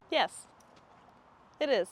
Yes, it is.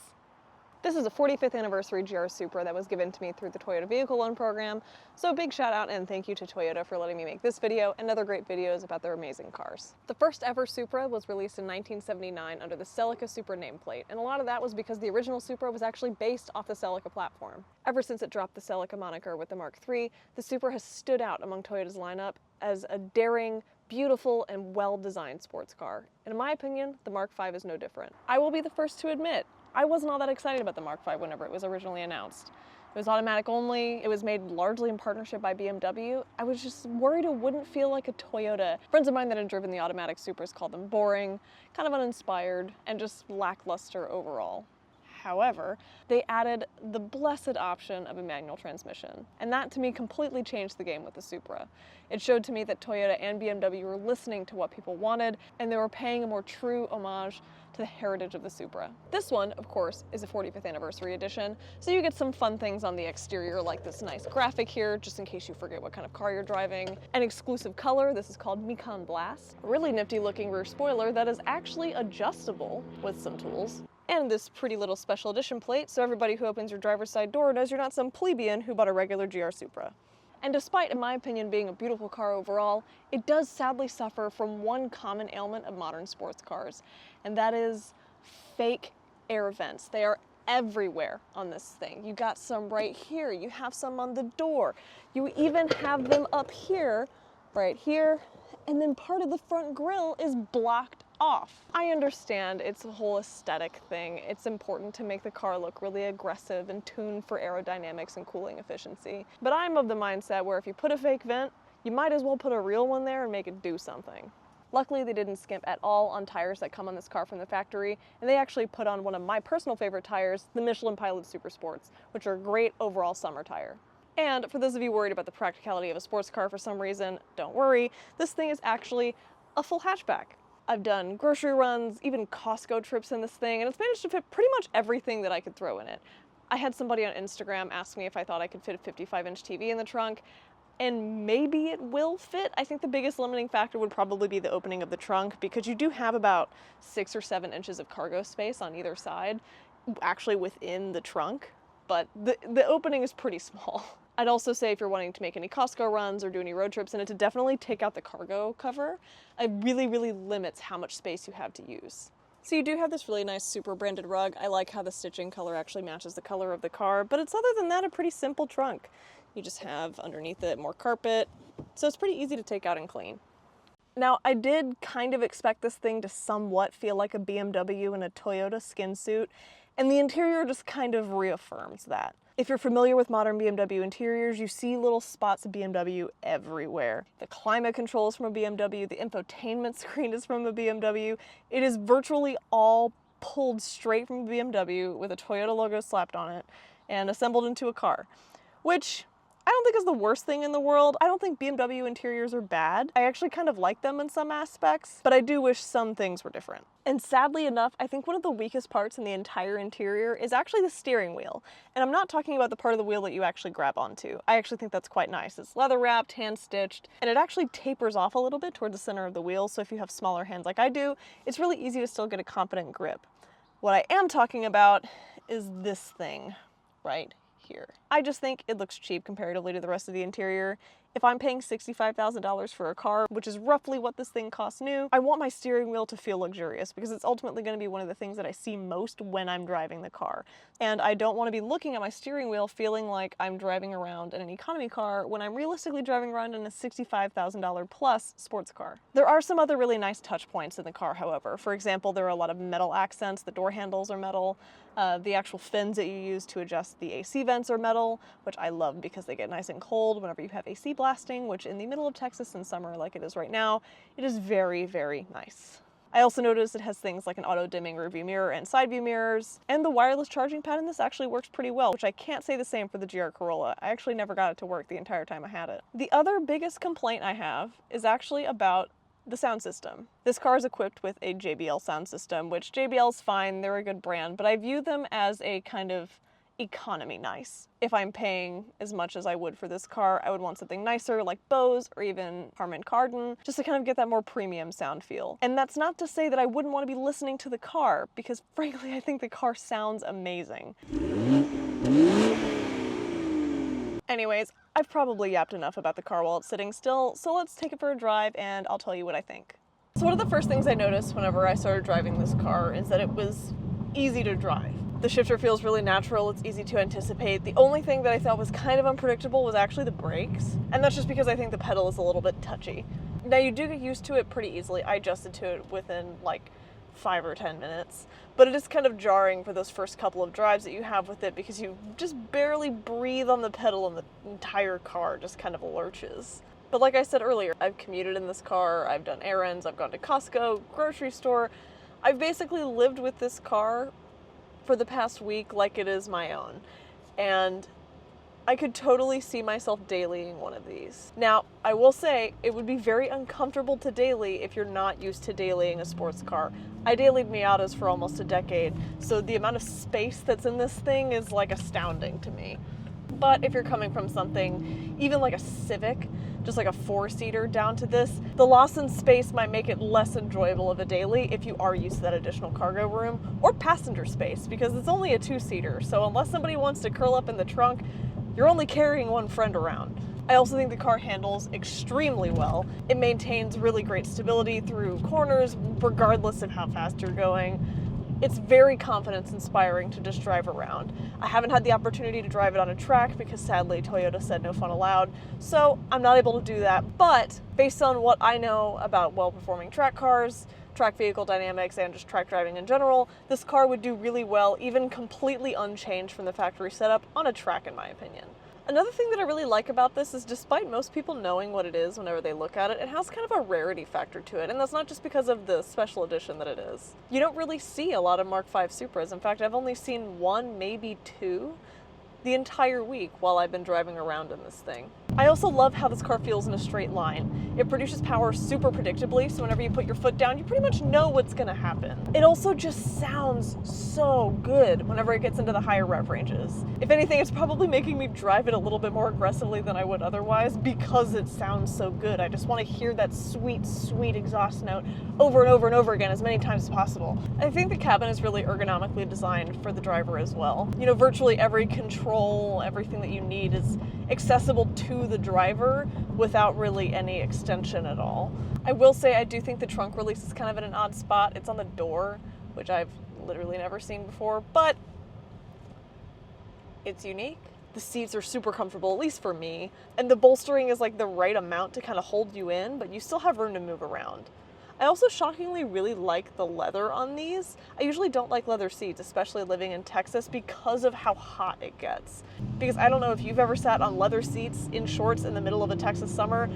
This is a 45th anniversary GR Supra that was given to me through the Toyota Vehicle Loan Program, so big shout out and thank you to Toyota for letting me make this video and other great videos about their amazing cars. The first ever Supra was released in 1979 under the Celica Supra nameplate, and a lot of that was because the original Supra was actually based off the Celica platform. Ever since it dropped the Celica moniker with the Mark III, the Supra has stood out among Toyota's lineup as a daring, beautiful, and well-designed sports car. And in my opinion, the Mark V is no different. I will be the first to admit, I wasn't all that excited about the Mark V whenever it was originally announced. It was automatic only, it was made largely in partnership by BMW. I was just worried it wouldn't feel like a Toyota. Friends of mine that had driven the automatic Supras called them boring, kind of uninspired, and just lackluster overall. However, they added the blessed option of a manual transmission, and that to me completely changed the game with the Supra. It showed to me that Toyota and BMW were listening to what people wanted, and they were paying a more true homage to the heritage of the Supra. This one, of course, is a 45th anniversary edition, so you get some fun things on the exterior like this nice graphic here, just in case you forget what kind of car you're driving. An exclusive color, this is called Mekon Blast. A really nifty looking rear spoiler that is actually adjustable with some tools. And this pretty little special edition plate, so everybody who opens your driver's side door knows you're not some plebeian who bought a regular GR Supra. And despite, in my opinion, being a beautiful car overall, it does sadly suffer from one common ailment of modern sports cars, and that is fake air vents. They are everywhere on this thing. You got some right here, you have some on the door, you even have them up here, right here, and then part of the front grille is blocked off. I understand it's a whole aesthetic thing. It's important to make the car look really aggressive and tuned for aerodynamics and cooling efficiency. But I'm of the mindset where if you put a fake vent, you might as well put a real one there and make it do something. Luckily, they didn't skimp at all on tires that come on this car from the factory, and they actually put on one of my personal favorite tires, the Michelin Pilot Super Sports, which are a great overall summer tire. And for those of you worried about the practicality of a sports car for some reason, don't worry, this thing is actually a full hatchback. I've done grocery runs, even Costco trips in this thing, and it's managed to fit pretty much everything that I could throw in it. I had somebody on Instagram ask me if I thought I could fit a 55-inch TV in the trunk, and maybe it will fit. I think the biggest limiting factor would probably be the opening of the trunk, because you do have about 6 or 7 inches of cargo space on either side, actually within the trunk, but the opening is pretty small. I'd also say if you're wanting to make any Costco runs or do any road trips in it, to definitely take out the cargo cover. It really, really limits how much space you have to use. So you do have this really nice Supra branded rug. I like how the stitching color actually matches the color of the car, but it's other than that a pretty simple trunk. You just have underneath it more carpet, so it's pretty easy to take out and clean. Now, I did kind of expect this thing to somewhat feel like a BMW in a Toyota skin suit, and the interior just kind of reaffirms that. If you're familiar with modern BMW interiors, you see little spots of BMW everywhere. The climate control is from a BMW, the infotainment screen is from a BMW. It is virtually all pulled straight from a BMW with a Toyota logo slapped on it and assembled into a car, which I don't think is the worst thing in the world. I don't think BMW interiors are bad. I actually kind of like them in some aspects, but I do wish some things were different. And sadly enough, I think one of the weakest parts in the entire interior is actually the steering wheel. And I'm not talking about the part of the wheel that you actually grab onto. I actually think that's quite nice. It's leather wrapped, hand stitched, and it actually tapers off a little bit toward the center of the wheel, so if you have smaller hands like I do, it's really easy to still get a confident grip. What I am talking about is this thing right here. I just think it looks cheap comparatively to the rest of the interior. If I'm paying $65,000 for a car, which is roughly what this thing costs new, I want my steering wheel to feel luxurious because it's ultimately going to be one of the things that I see most when I'm driving the car. And I don't want to be looking at my steering wheel feeling like I'm driving around in an economy car when I'm realistically driving around in a $65,000 plus sports car. There are some other really nice touch points in the car, however. For example, there are a lot of metal accents. The door handles are metal. The actual fins that you use to adjust the AC vents are metal, which I love because they get nice and cold whenever you have AC blasting, which in the middle of Texas in summer like it is right now, it is very, very nice. I also noticed it has things like an auto-dimming rear view mirror and side view mirrors, and the wireless charging pad in this actually works pretty well, which I can't say the same for the GR Corolla. I actually never got it to work the entire time I had it. The other biggest complaint I have is actually about the sound system. This car is equipped with a JBL sound system, which JBL is fine, they're a good brand, but I view them as a kind of economy nice. If I'm paying as much as I would for this car, I would want something nicer like Bose or even Harman Kardon, just to kind of get that more premium sound feel. And that's not to say that I wouldn't want to be listening to the car, because frankly, I think the car sounds amazing. Anyways, I've probably yapped enough about the car while it's sitting still, so let's take it for a drive and I'll tell you what I think. So one of the first things I noticed whenever I started driving this car is that it was easy to drive. The shifter feels really natural, it's easy to anticipate. The only thing that I thought was kind of unpredictable was actually the brakes, and that's just because I think the pedal is a little bit touchy. Now you do get used to it pretty easily. I adjusted to it within like 5 or 10 minutes, but it is kind of jarring for those first couple of drives that you have with it because you just barely breathe on the pedal and the entire car just kind of lurches. But like I said earlier, I've commuted in this car, I've done errands, I've gone to Costco, grocery store. I've basically lived with this car for the past week like it is my own, and I could totally see myself dailying one of these. Now, I will say it would be very uncomfortable to daily if you're not used to dailying a sports car. I dailied Miatas for almost a decade, so the amount of space that's in this thing is like astounding to me. But if you're coming from something, even like a Civic, just like a 4-seater down to this, the loss in space might make it less enjoyable of a daily if you are used to that additional cargo room or passenger space, because it's only a 2-seater. So unless somebody wants to curl up in the trunk, you're only carrying one friend around. I also think the car handles extremely well. It maintains really great stability through corners, regardless of how fast you're going. It's very confidence-inspiring to just drive around. I haven't had the opportunity to drive it on a track because sadly Toyota said no fun allowed, so I'm not able to do that. But based on what I know about well-performing track cars, track vehicle dynamics, and just track driving in general, this car would do really well, even completely unchanged from the factory setup, on a track in my opinion. Another thing that I really like about this is despite most people knowing what it is whenever they look at it, it has kind of a rarity factor to it, and that's not just because of the special edition that it is. You don't really see a lot of Mark V Supras. In fact, I've only seen one, maybe two, the entire week while I've been driving around in this thing. I also love how this car feels in a straight line. It produces power super predictably, so whenever you put your foot down, you pretty much know what's gonna happen. It also just sounds so good whenever it gets into the higher rev ranges. If anything, it's probably making me drive it a little bit more aggressively than I would otherwise because it sounds so good. I just want to hear that sweet, sweet exhaust note over and over and over again as many times as possible. I think the cabin is really ergonomically designed for the driver as well. You know, virtually every control, everything that you need is accessible to the driver without really any extension at all. I will say I do think the trunk release is kind of in an odd spot. It's on the door, which I've literally never seen before, but it's unique. The seats are super comfortable, at least for me, and the bolstering is like the right amount to kind of hold you in, but you still have room to move around. I also shockingly really like the leather on these. I usually don't like leather seats, especially living in Texas, because of how hot it gets. Because I don't know if you've ever sat on leather seats in shorts in the middle of a Texas summer,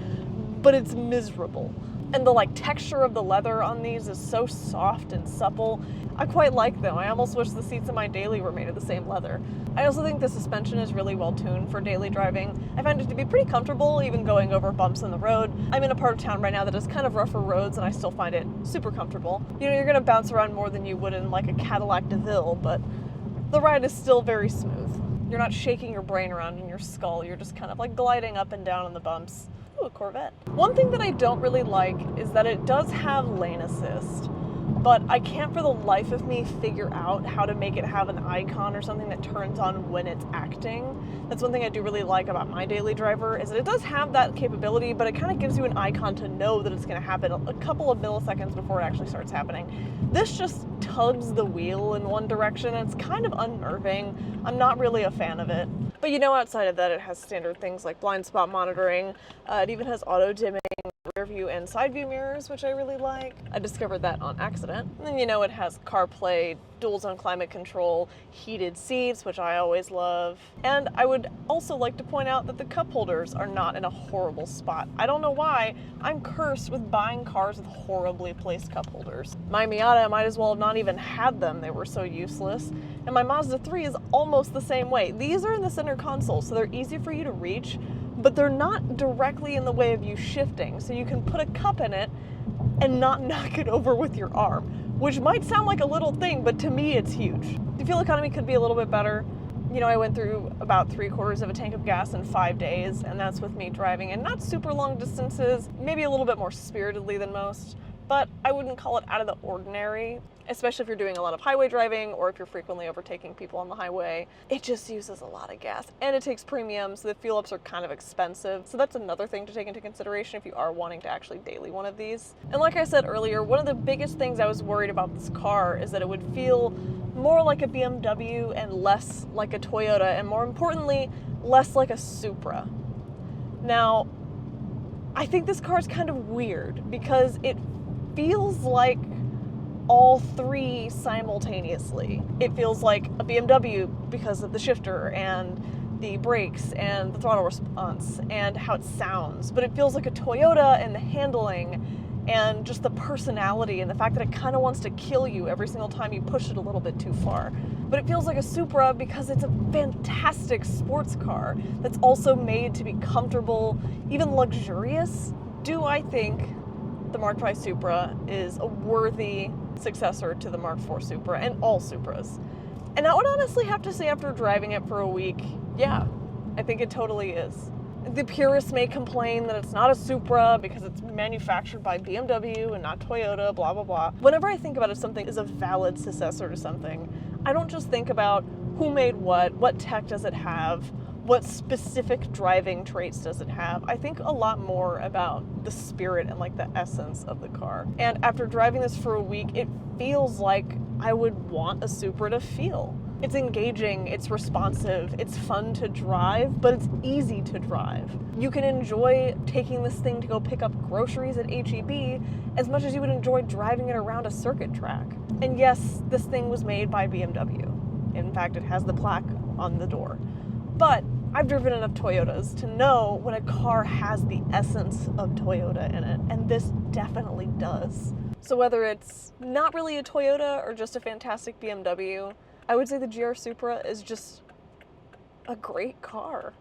but it's miserable. And the texture of the leather on these is so soft and supple. I quite like them. I almost wish the seats in my daily were made of the same leather. I also think the suspension is really well tuned for daily driving. I find it to be pretty comfortable, even going over bumps in the road. I'm in a part of town right now that has kind of rougher roads, and I still find it super comfortable. You know, you're gonna bounce around more than you would in like a Cadillac DeVille, but the ride is still very smooth. You're not shaking your brain around in your skull. You're just kind of like gliding up and down on the bumps. Ooh, a Corvette. One thing that I don't really like is that it does have lane assist, but I can't for the life of me figure out how to make it have an icon or something that turns on when it's acting. That's one thing I do really like about my daily driver, is that it does have that capability, but it kind of gives you an icon to know that it's going to happen a couple of milliseconds before it actually starts happening. This just tugs the wheel in one direction, and it's kind of unnerving. I'm not really a fan of it. But you know, outside of that, it has standard things like blind spot monitoring. It even has auto dimming, rear view and side view mirrors, which I really like. I discovered that on accident. And then, you know, it has CarPlay, dual zone climate control, heated seats, which I always love. And I would also like to point out that the cup holders are not in a horrible spot. I don't know why. I'm cursed with buying cars with horribly placed cup holders. My Miata might as well have not even had them. They were so useless. And my Mazda 3 is almost the same way. These are in the center console, so they're easy for you to reach, but they're not directly in the way of you shifting, so you can put a cup in it and not knock it over with your arm, which might sound like a little thing, but to me it's huge. The fuel economy could be a little bit better, You know, I went through about 3/4 of a tank of gas in 5 days, and that's with me driving in not super long distances, maybe a little bit more spiritedly than most, but I wouldn't call it out of the ordinary, especially if you're doing a lot of highway driving or if you're frequently overtaking people on the highway. It just uses a lot of gas, and it takes premium, so the fuel ups are kind of expensive. So that's another thing to take into consideration if you are wanting to actually daily one of these. And like I said earlier, one of the biggest things I was worried about this car is that it would feel more like a BMW and less like a Toyota, and more importantly, less like a Supra. Now, I think this car is kind of weird because it feels like all three simultaneously. It feels like a BMW because of the shifter and the brakes and the throttle response and how it sounds, but it feels like a Toyota and the handling and just the personality and the fact that it kind of wants to kill you every single time you push it a little bit too far. But it feels like a Supra because it's a fantastic sports car that's also made to be comfortable, even luxurious. Do I think the Mark V Supra is a worthy successor to the Mark IV Supra and all Supras? And I would honestly have to say, after driving it for a week, yeah, I think it totally is. The purists may complain that it's not a Supra because it's manufactured by BMW and not Toyota, blah, blah, blah. Whenever I think about if something is a valid successor to something, I don't just think about who made what tech does it have, what specific driving traits does it have. I think a lot more about the spirit and like the essence of the car. And after driving this for a week, it feels like I would want a Supra to feel. It's engaging, it's responsive, it's fun to drive, but it's easy to drive. You can enjoy taking this thing to go pick up groceries at H-E-B as much as you would enjoy driving it around a circuit track. And yes, this thing was made by BMW. In fact, it has the plaque on the door. But I've driven enough Toyotas to know when a car has the essence of Toyota in it, and this definitely does. So whether it's not really a Toyota or just a fantastic BMW, I would say the GR Supra is just a great car.